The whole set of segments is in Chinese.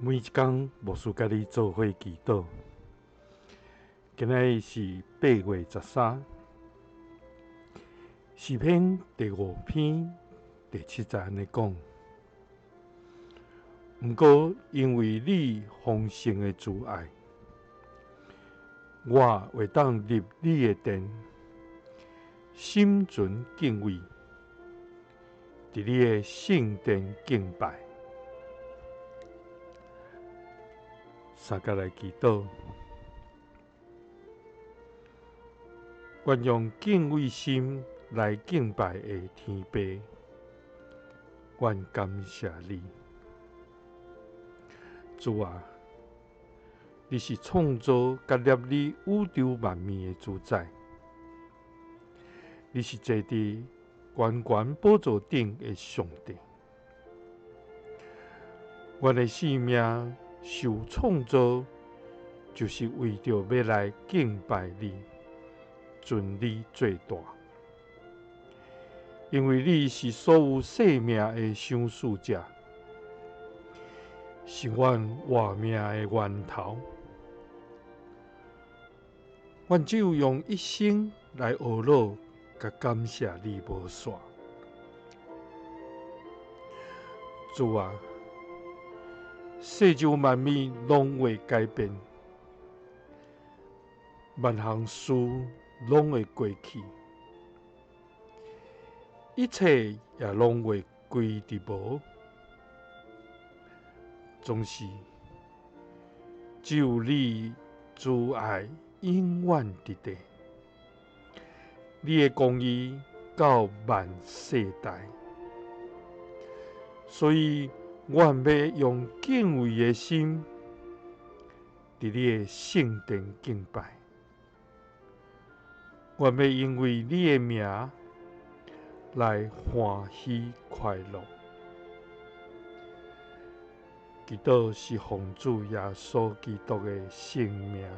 每一天，牧师甲你做伙祈祷。今仔是8月13，诗篇第5篇第7节安尼讲：毋过因为你丰盛的慈爱，我会当入你的殿，心存敬畏，伫你的圣殿敬拜。三甲来祈祷，愿用敬畏心来敬拜的天父，愿感谢你。主啊，你是创造甲立你宇宙万物的主宰，你是坐伫悬悬宝座顶的上帝。我的生命受创造，就是为着要来敬拜你，尊你最大。因为你是所有生命的赏赐者，是阮活命的源头。阮只有用一生来学乐，甲感谢你无煞。主啊，世上万物拢会改变，万项事拢会过去，一切也拢会归伫无。总是只有你慈爱永远伫地，你的公义到万世代。所以，愿要用敬畏的心，伫你的圣殿敬拜。愿要因为你的名来欢喜快乐。祈祷是奉主耶稣基督的圣名。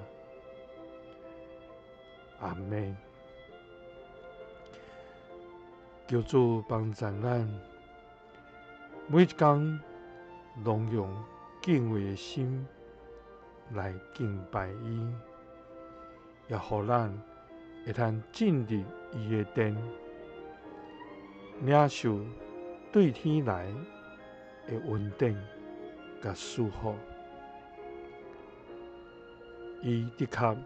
阿们。求主帮助咱，每一天拢用敬畏的心来敬拜伊，也互咱会通进入伊的殿，领受对天来的恩典甲祝福。伊的确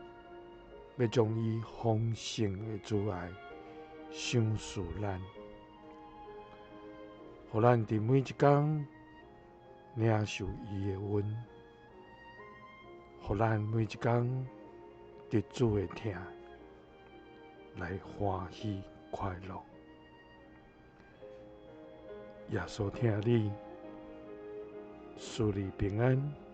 要将伊丰盛的慈爱赏赐咱，互咱伫每一天领受伊的恩，互咱每一天得主的听来欢喜快乐。耶稣听你，赐你平安。